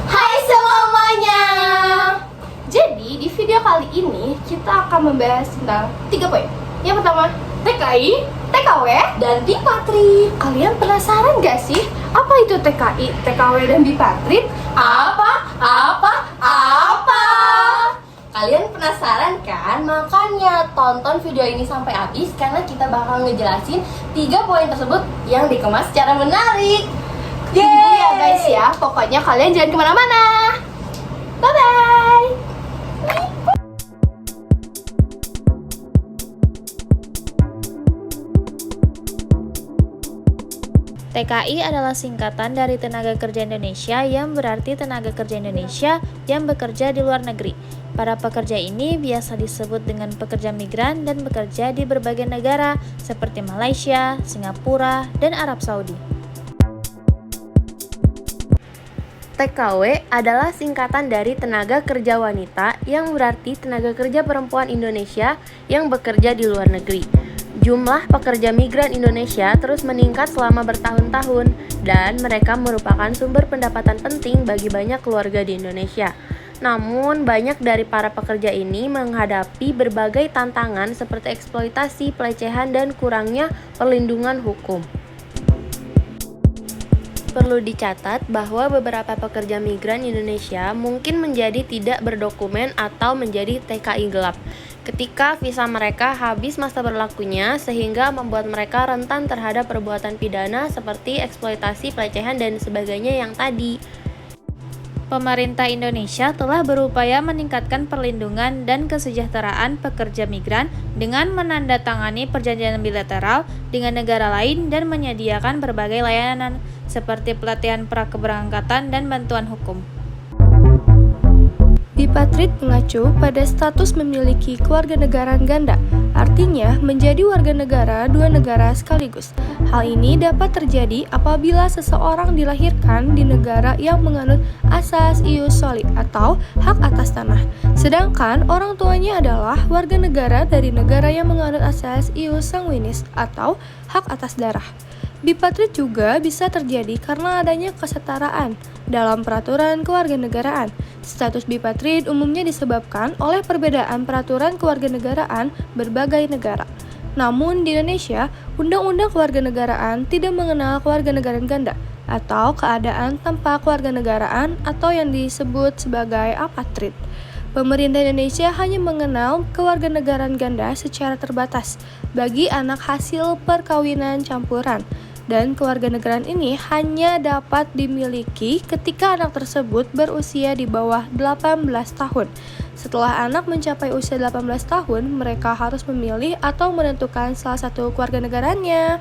Hai semuanya. Jadi di video kali ini kita akan membahas tentang 3 poin. Yang pertama, TKI, TKW, dan Bipatrit. Kalian penasaran gak sih apa itu TKI, TKW, dan Bipatrit? Apa? Kalian penasaran kan? Makanya tonton video ini sampai habis karena kita bakal ngejelasin 3 poin tersebut yang dikemas secara menarik. Tunggu ya guys ya, pokoknya kalian jangan kemana-mana. Bye-bye. TKI adalah singkatan dari Tenaga Kerja Indonesia yang berarti tenaga kerja Indonesia yang bekerja di luar negeri. Para pekerja ini biasa disebut dengan pekerja migran dan bekerja di berbagai negara seperti Malaysia, Singapura, dan Arab Saudi. TKW adalah singkatan dari Tenaga Kerja Wanita yang berarti tenaga kerja perempuan Indonesia yang bekerja di luar negeri. Jumlah pekerja migran Indonesia terus meningkat selama bertahun-tahun dan mereka merupakan sumber pendapatan penting bagi banyak keluarga di Indonesia. Namun, banyak dari para pekerja ini menghadapi berbagai tantangan seperti eksploitasi, pelecehan, dan kurangnya perlindungan hukum. Perlu dicatat bahwa beberapa pekerja migran Indonesia mungkin menjadi tidak berdokumen atau menjadi TKI gelap ketika visa mereka habis masa berlakunya, sehingga membuat mereka rentan terhadap perbuatan pidana seperti eksploitasi, pelecehan, dan sebagainya yang tadi. Pemerintah Indonesia telah berupaya meningkatkan perlindungan dan kesejahteraan pekerja migran dengan menandatangani perjanjian bilateral dengan negara lain dan menyediakan berbagai layanan seperti pelatihan prakeberangkatan dan bantuan hukum. Bipatrit mengacu pada status memiliki kewarganegaraan ganda, artinya menjadi warga negara dua negara sekaligus. Hal ini dapat terjadi apabila seseorang dilahirkan di negara yang menganut asas ius soli atau hak atas tanah, sedangkan orang tuanya adalah warga negara dari negara yang menganut asas ius sanguinis atau hak atas darah. Bipatrit juga bisa terjadi karena adanya kesetaraan dalam peraturan kewarganegaraan. Status bipatrit umumnya disebabkan oleh perbedaan peraturan kewarganegaraan berbagai negara. Namun di Indonesia, Undang-Undang Kewarganegaraan tidak mengenal kewarganegaraan ganda atau keadaan tanpa kewarganegaraan atau yang disebut sebagai apatrid. Pemerintah Indonesia hanya mengenal kewarganegaraan ganda secara terbatas bagi anak hasil perkawinan campuran. Dan kewarganegaraan ini hanya dapat dimiliki ketika anak tersebut berusia di bawah 18 tahun. Setelah anak mencapai usia 18 tahun, mereka harus memilih atau menentukan salah satu kewarganegaraannya.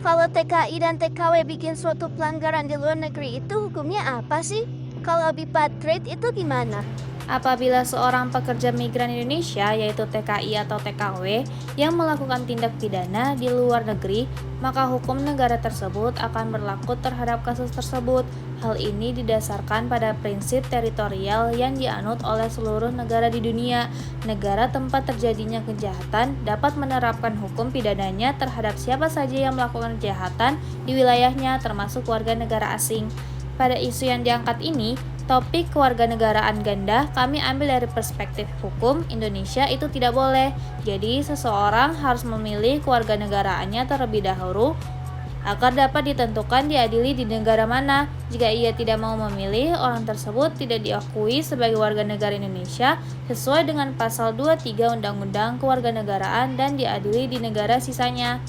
Kalau TKI dan TKW bikin suatu pelanggaran di luar negeri, itu hukumnya apa sih? Kalau Bipatrit itu gimana? Apabila seorang pekerja migran Indonesia, yaitu TKI atau TKW, yang melakukan tindak pidana di luar negeri, maka hukum negara tersebut akan berlaku terhadap kasus tersebut. Hal ini didasarkan pada prinsip teritorial yang dianut oleh seluruh negara di dunia. Negara tempat terjadinya kejahatan dapat menerapkan hukum pidananya terhadap siapa saja yang melakukan kejahatan di wilayahnya, termasuk warga negara asing. Pada isu yang diangkat ini, topik kewarganegaraan ganda, kami ambil dari perspektif hukum Indonesia itu tidak boleh. Jadi seseorang harus memilih kewarganegaraannya terlebih dahulu agar dapat ditentukan diadili di negara mana. Jika ia tidak mau memilih, orang tersebut tidak diakui sebagai warga negara Indonesia sesuai dengan pasal 23 Undang-Undang Kewarganegaraan dan diadili di negara sisanya.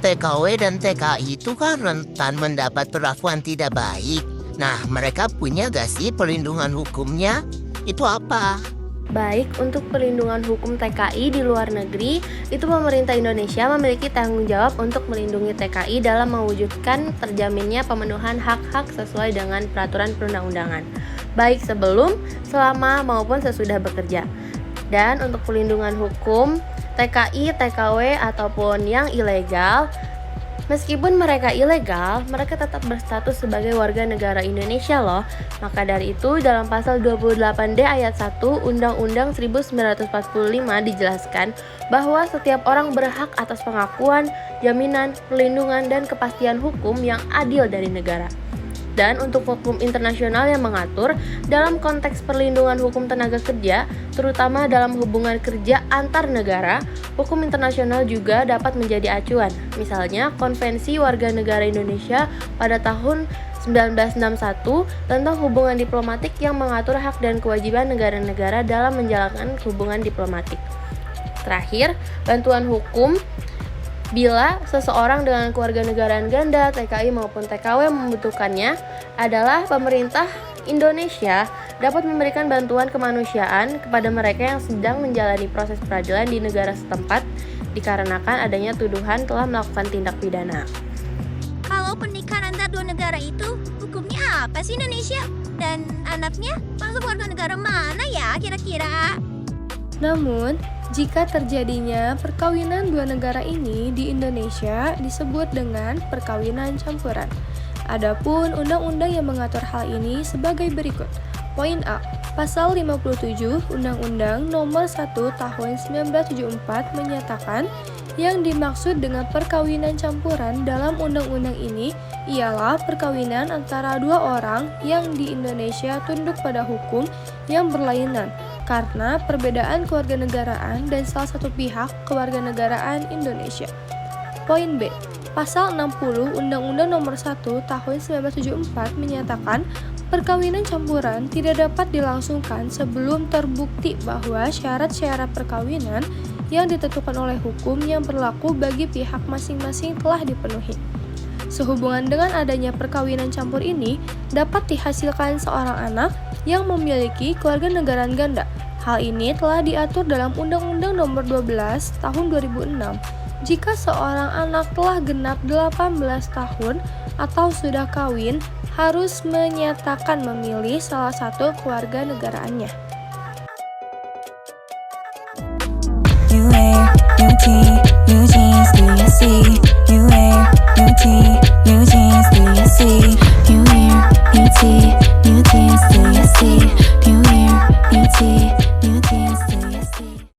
TKW dan TKI itu kan rentan mendapat perlakuan tidak baik. Nah, mereka punya gak sih perlindungan hukumnya? Itu apa? Baik, untuk perlindungan hukum TKI di luar negeri, itu pemerintah Indonesia memiliki tanggung jawab untuk melindungi TKI dalam mewujudkan terjaminnya pemenuhan hak-hak sesuai dengan peraturan perundang-undangan, baik sebelum, selama, maupun sesudah bekerja. Dan untuk perlindungan hukum TKI, TKW, ataupun yang ilegal, Meskipun mereka ilegal, mereka tetap berstatus sebagai warga negara Indonesia loh. Maka dari itu, dalam pasal 28D ayat 1 Undang-Undang 1945 dijelaskan bahwa setiap orang berhak atas pengakuan, jaminan, perlindungan, dan kepastian hukum yang adil dari negara. Dan untuk hukum internasional yang mengatur dalam konteks perlindungan hukum tenaga kerja, terutama dalam hubungan kerja antar negara, hukum internasional juga dapat menjadi acuan. Misalnya, Konvensi Warga Negara Indonesia pada tahun 1961 tentang hubungan diplomatik yang mengatur hak dan kewajiban negara-negara dalam menjalankan hubungan diplomatik. Terakhir, bantuan hukum bila seseorang dengan kewarganegaraan ganda, TKI maupun TKW membutuhkannya adalah pemerintah Indonesia dapat memberikan bantuan kemanusiaan kepada mereka yang sedang menjalani proses peradilan di negara setempat dikarenakan adanya tuduhan telah melakukan tindak pidana. Kalau pernikahan antara dua negara itu, hukumnya apa sih Indonesia? Dan anaknya masuk warga negara mana ya kira-kira? Namun, jika terjadinya perkawinan dua negara ini di Indonesia disebut dengan perkawinan campuran. Adapun undang-undang yang mengatur hal ini sebagai berikut. Poin A. Pasal 57 Undang-Undang Nomor 1 Tahun 1974 menyatakan yang dimaksud dengan perkawinan campuran dalam undang-undang ini ialah perkawinan antara dua orang yang di Indonesia tunduk pada hukum yang berlainan karena perbedaan kewarganegaraan dan salah satu pihak kewarganegaraan Indonesia. Poin B. Pasal 60 Undang-Undang Nomor 1 Tahun 1974 menyatakan perkawinan campuran tidak dapat dilangsungkan sebelum terbukti bahwa syarat-syarat perkawinan yang ditentukan oleh hukum yang berlaku bagi pihak masing-masing telah dipenuhi. Sehubungan dengan adanya perkawinan campur ini dapat dihasilkan seorang anak yang memiliki kewarganegaraan ganda. Hal ini telah diatur dalam Undang-Undang Nomor 12 Tahun 2006. Jika seorang anak telah genap 18 tahun atau sudah kawin, harus menyatakan memilih salah satu kewarganegaraannya.